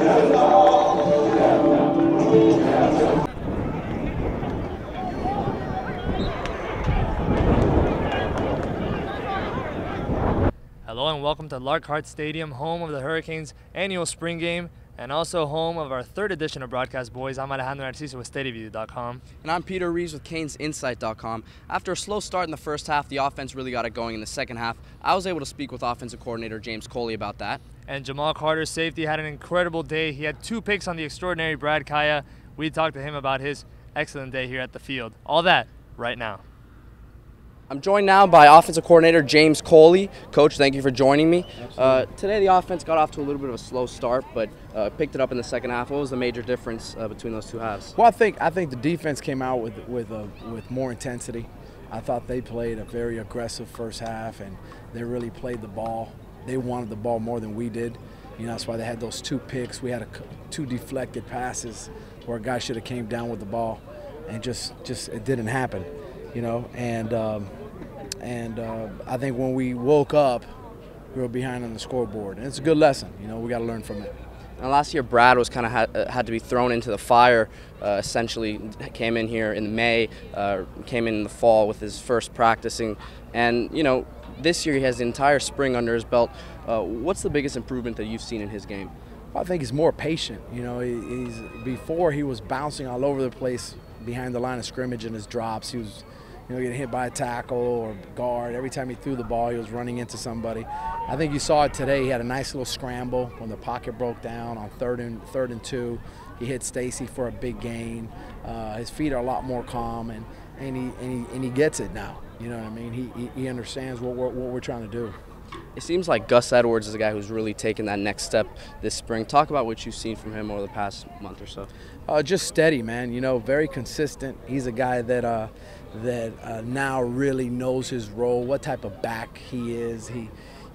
Hello and welcome to Larkhart Stadium, home of the Hurricanes' annual spring game and also home of our third edition of Broadcast Boys. I'm Alejandro Narciso with SteadyView.com. And I'm Peter Reeves with CanesInsight.com. After a slow start in the first half, the offense really got it going in the second half. I was able to speak with offensive coordinator James Coley about that. And Jamal Carter, safety, had an incredible day. He had 2 picks on the extraordinary Brad Kaya. We talked to him about his excellent day here at the field. All that right now. I'm joined now by offensive coordinator James Coley. Coach, thank you for joining me. Today the offense got off to a little bit of a slow start, but picked it up in the second half. What was the major difference between those two halves? Well, I think the defense came out with more intensity. I thought they played a very aggressive first half, and they really played the ball. They wanted the ball more than we did. You know, that's why they had those 2 picks. We had 2 deflected passes where a guy should have came down with the ball, and just it didn't happen. You know, and I think when we woke up, we were behind on the scoreboard, and it's a good lesson. You know, we got to learn from it. Now, last year, Brad was kind of had to be thrown into the fire. Essentially, came in here in May, came in the fall with his first practicing, and you know, this year he has the entire spring under his belt. What's the biggest improvement that you've seen in his game? Well, I think he's more patient. You know, before he was bouncing all over the place behind the line of scrimmage in his drops. He was, you know, getting hit by a tackle or guard. Every time he threw the ball, he was running into somebody. I think you saw it today. He had a nice little scramble when the pocket broke down on third and 2. He hit Stacy for a big gain. His feet are a lot more calm, and he gets it now. You know what I mean? He understands what we're trying to do. It seems like Gus Edwards is a guy who's really taken that next step this spring. Talk about what you've seen from him over the past month or so. Just steady, man. You know, very consistent. He's a guy that now really knows his role, what type of back he is.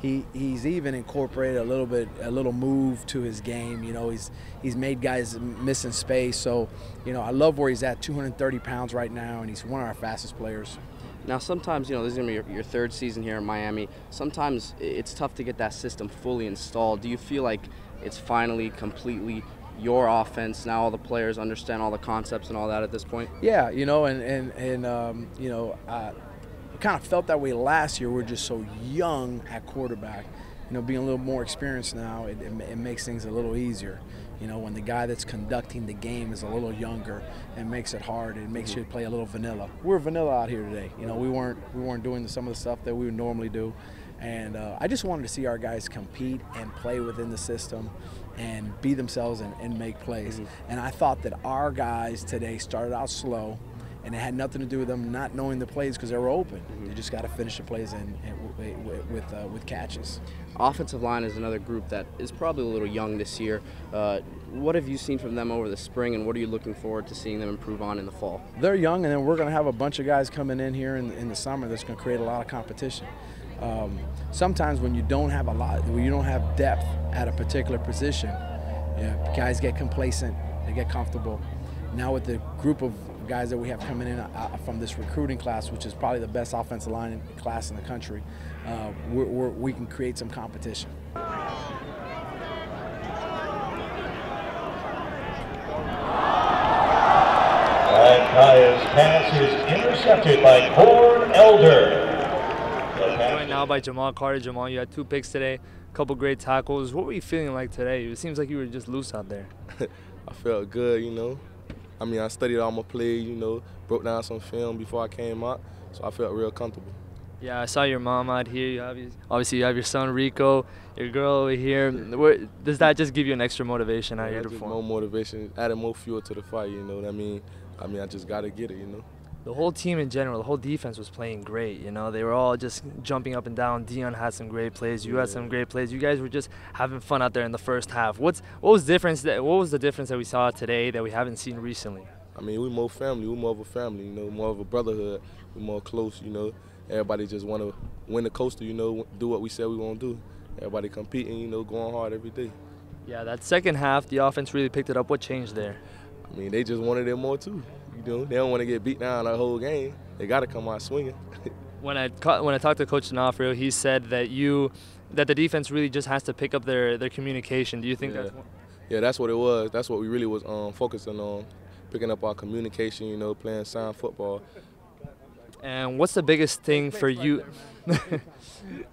He's even incorporated a little move to his game. You know, he's made guys miss in space. So, you know, I love where he's at, 230 pounds right now, and he's one of our fastest players. Now, sometimes, you know, this is going to be your third season here in Miami. Sometimes it's tough to get that system fully installed. Do you feel like it's finally completely your offense now? All the players understand all the concepts and all that at this point? Yeah, you know, you know, I kind of felt that way last year. We're just so young at quarterback. You know, being a little more experienced now, it makes things a little easier. You know, when the guy that's conducting the game is a little younger, it makes it hard. It makes you play a little vanilla. We're vanilla out here today. You know, we weren't doing some of the stuff that we would normally do, and I just wanted to see our guys compete and play within the system and be themselves and make plays. And I thought that our guys today started out slow, and it had nothing to do with them not knowing the plays because they were open. They just got to finish the plays with catches. Offensive line is another group that is probably a little young this year. What have you seen from them over the spring, and what are you looking forward to seeing them improve on in the fall? They're young, and then we're going to have a bunch of guys coming in here in the summer that's going to create a lot of competition. Sometimes when you don't have when you don't have depth at a particular position, you know, guys get complacent, they get comfortable. Now with the group of guys that we have coming in from this recruiting class, which is probably the best offensive line class in the country, we can create some competition. Kaya's pass is intercepted by Corn Elder. Joined now by Jamal Carter. Jamal, you had 2 picks today, a couple great tackles. What were you feeling like today? It seems like you were just loose out there. I felt good, you know. I mean, I studied all my plays, you know, broke down some film before I came out, so I felt real comfortable. Yeah, I saw your mom out here. Obviously, you have your son Rico, your girl over here. Does that just give you an extra motivation out here to perform? More motivation, adding more fuel to the fire, you know what I mean? I just got to get it, you know. The whole team in general, the whole defense was playing great, you know. They were all just jumping up and down. Dion had some great plays. You had some great plays. You guys were just having fun out there in the first half. What was the difference that we saw today that we haven't seen recently? I mean, we're more family. We're more of a family, you know, more of a brotherhood. We're more close, you know. Everybody just want to win the coastal, you know, do what we said we want to do. Everybody competing, you know, going hard every day. Yeah, that second half, the offense really picked it up. What changed there? I mean, they just wanted it more too. You know, they don't want to get beat down the whole game. They got to come out swinging. When I talked to Coach D'Onofrio, he said that the defense really just has to pick up their communication. Do you think that's one? Yeah, that's what it was. That's what we really was focusing on, picking up our communication, you know, playing sound football. And what's the biggest thing for you?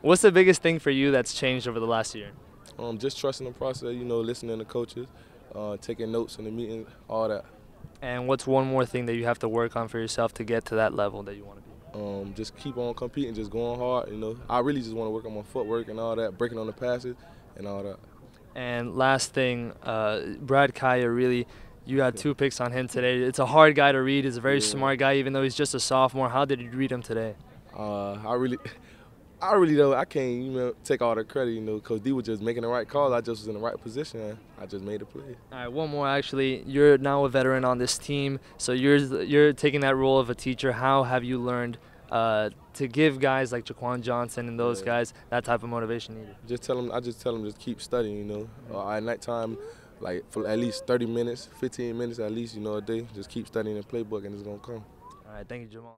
What's the biggest thing for you that's changed over the last year? Just trusting the process, you know, listening to coaches, taking notes in the meetings, all that. And what's one more thing that you have to work on for yourself to get to that level that you want to be? Just keep on competing, just going hard, you know. I really just want to work on my footwork and all that, breaking on the passes and all that. And last thing, Brad Kaya, really, you got 2 picks on him today. It's a hard guy to read. He's a very smart guy, even though he's just a sophomore. How did you read him today? I really don't. I can't even take all the credit, you know, Coach D was just making the right call. I just was in the right position. I just made the play. All right, one more actually. You're now a veteran on this team, so you're taking that role of a teacher. How have you learned to give guys like Jaquan Johnson and those guys that type of motivation needed? I just tell them just keep studying, you know. At nighttime, like for at least 30 minutes, 15 minutes at least, you know, a day. Just keep studying the playbook and it's gonna come. All right, thank you, Jamal.